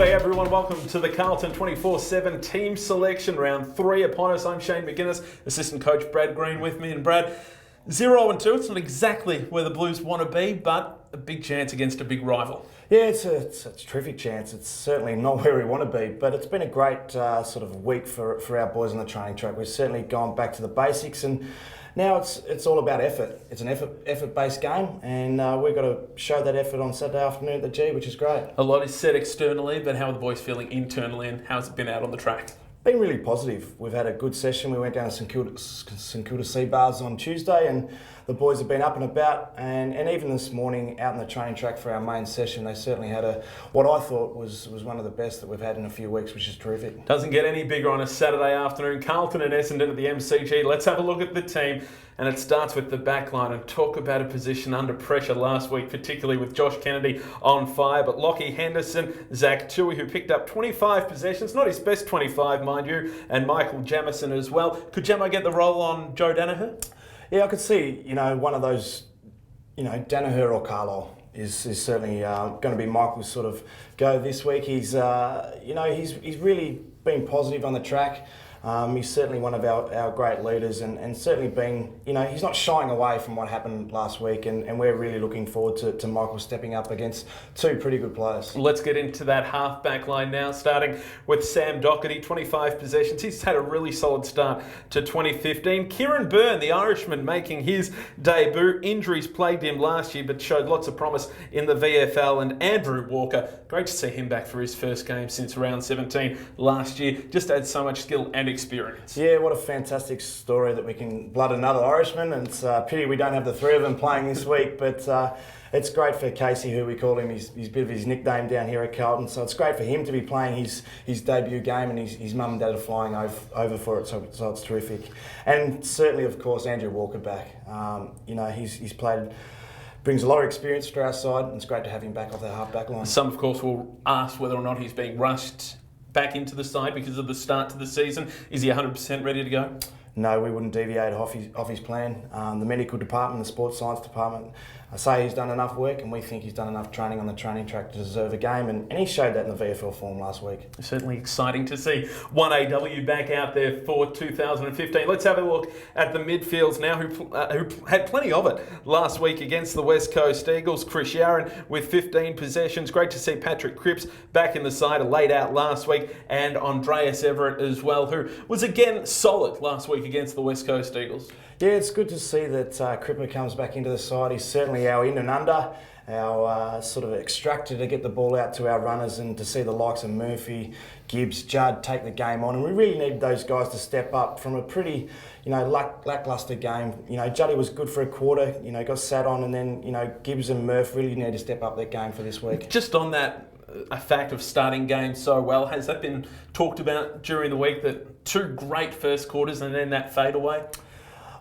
G'day everyone, welcome to the Carlton 24/7 team selection, round 3 upon us. I'm Shane McInnes, assistant coach Brad Green with me. And Brad, 0-2, it's not exactly where the Blues want to be, but a big chance against a big rival. Yeah, it's a terrific chance. It's certainly not where we want to be, but it's been a great sort of week for our boys on the training track. We've certainly gone back to the basics, and now it's all about effort. It's an effort-based game, and we've got to show that effort on Saturday afternoon at the G, which is great. A lot is said externally, but how are the boys feeling internally, and how's it been out on the track? Been really positive. We've had a good session. We went down to St Kilda Sea Bars on Tuesday, and the boys have been up and about, and even this morning out on the training track for our main session, they certainly had what I thought was one of the best that we've had in a few weeks, which is terrific. Doesn't get any bigger on a Saturday afternoon. Carlton and Essendon at the MCG. Let's have a look at the team, and it starts with the back line, and talk about a position under pressure last week, particularly with Josh Kennedy on fire, but Lockie Henderson, Zach Tui, who picked up 25 possessions, not his best 25, mind you, and Michael Jamison as well. Could Jamo get the role on Joe Danaher? Yeah, I could see, one of those, Danaher or Carlisle is certainly going to be Michael's sort of go this week. He's really been positive on the track. He's certainly one of our great leaders, and certainly been, he's not shying away from what happened last week, and we're really looking forward to Michael stepping up against two pretty good players. Let's get into that half-back line now, starting with Sam Doherty, 25 possessions. He's had a really solid start to 2015. Kieran Byrne, the Irishman, making his debut. Injuries plagued him last year, but showed lots of promise in the VFL. And Andrew Walker, great to see him back for his first game since round 17 last year. Just adds so much skill and experience. Yeah, what a fantastic story that we can blood another Irishman, and it's a pity we don't have the three of them playing this week, but it's great for Casey, who we call him, he's a bit of his nickname down here at Carlton, so it's great for him to be playing his debut game, and his mum and dad are flying over for it, so it's terrific. And certainly, of course, Andrew Walker back. He's played, brings a lot of experience to our side, and it's great to have him back off that half-back line. Some, of course, will ask whether or not he's being rushed back into the side because of the start to the season. Is he 100% ready to go? No, we wouldn't deviate off his plan. The medical department, the sports science department, say he's done enough work, and we think he's done enough training on the training track to deserve a game, and he showed that in the VFL form last week. Certainly exciting to see 1AW back out there for 2015. Let's have a look at the midfields now, who had plenty of it last week against the West Coast Eagles. Chris Yaron with 15 possessions. Great to see Patrick Cripps back in the side, laid out last week, and Andreas Everett as well, who was again solid last week against the West Coast Eagles. Yeah, it's good to see that Cripper comes back into the side. He's certainly our in and under, our sort of extractor to get the ball out to our runners, and to see the likes of Murphy, Gibbs, Judd take the game on. And we really need those guys to step up from a pretty, lackluster game. Juddy was good for a quarter, got sat on, and then, Gibbs and Murph really need to step up their game for this week. Just on that, a fact of starting games so well, has that been talked about during the week, that two great first quarters and then that fade away?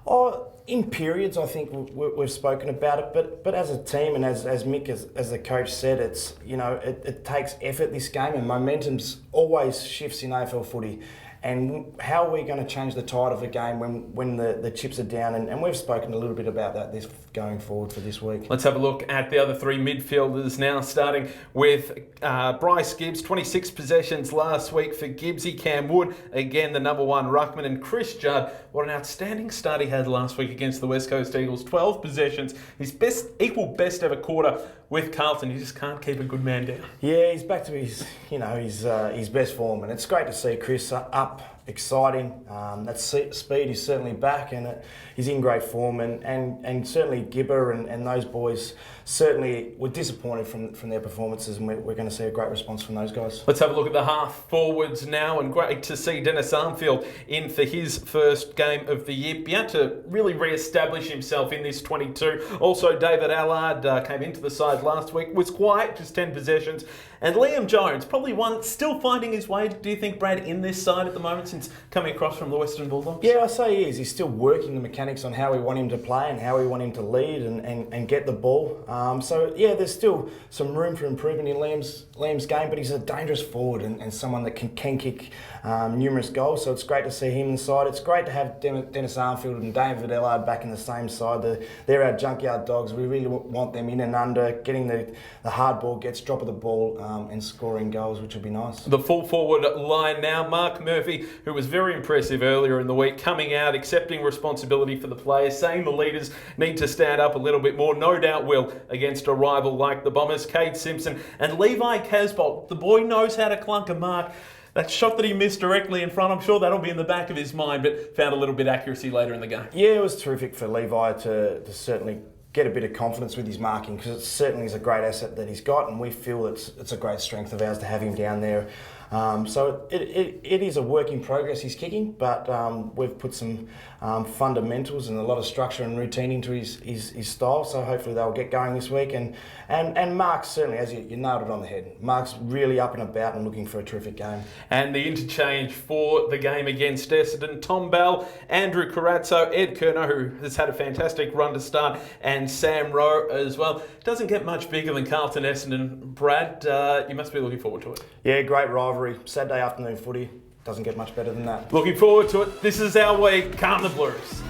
Oh, in periods, I think we've spoken about it, but as a team, and as Mick, as the coach said, it's it takes effort, this game, and momentum's always shifts in AFL footy. And how are we going to change the tide of the game when the chips are down? And we've spoken a little bit about that this going forward for this week. Let's have a look at the other three midfielders now, starting with Bryce Gibbs. 26 possessions last week for Gibbsy. Cam Wood, again the number one ruckman, and Chris Judd. What an outstanding start he had last week against the West Coast Eagles. 12 possessions, his equal best ever quarter with Carlton. You just can't keep a good man down. Yeah, he's back to his best form, and it's great to see Chris up, exciting. That speed is certainly back, and he's in great form, and certainly Gibber and those boys certainly were disappointed from their performances, and we're going to see a great response from those guys. Let's have a look at the half forwards now, and great to see Dennis Armfield in for his first game of the year. Be able to really re-establish himself in this 22. Also, David Allard came into the side last week, was quiet, just 10 possessions. And Liam Jones, probably one still finding his way, do you think, Brad, in this side at the moment? since coming across from the Western Bulldogs? Yeah, I say he is. He's still working the mechanics on how we want him to play and how we want him to lead and get the ball. So, yeah, there's still some room for improvement in Liam's game, but he's a dangerous forward and someone that can kick numerous goals. So it's great to see him inside. It's great to have Dennis Armfield and David Ellard back in the same side. They're our junkyard dogs. We really want them in and under, getting the hard ball gets, drop of the ball and scoring goals, which would be nice. The full forward line now, Mark Murphy, who was very impressive earlier in the week, coming out, accepting responsibility for the players, saying the leaders need to stand up a little bit more. No doubt will against a rival like the Bombers. Cade Simpson and Levi Casbolt. The boy knows how to clunk a mark. That shot that he missed directly in front, I'm sure that'll be in the back of his mind, but found a little bit of accuracy later in the game. Yeah, it was terrific for Levi to certainly get a bit of confidence with his marking, because it certainly is a great asset that he's got, and we feel it's a great strength of ours to have him down there. So it is a work in progress, his kicking, but we've put some fundamentals and a lot of structure and routine into his style, so hopefully they'll get going this week. And Mark's certainly, as you nailed it on the head, Mark's really up and about and looking for a terrific game. And the interchange for the game against Essendon, Tom Bell, Andrew Carazzo, Ed Kerner, who has had a fantastic run to start, and Sam Rowe as well. Doesn't get much bigger than Carlton Essendon. Brad, you must be looking forward to it. Yeah, great rivalry. Saturday afternoon footy. Doesn't get much better than that. Looking forward to it. This is our week. Calm the Blues.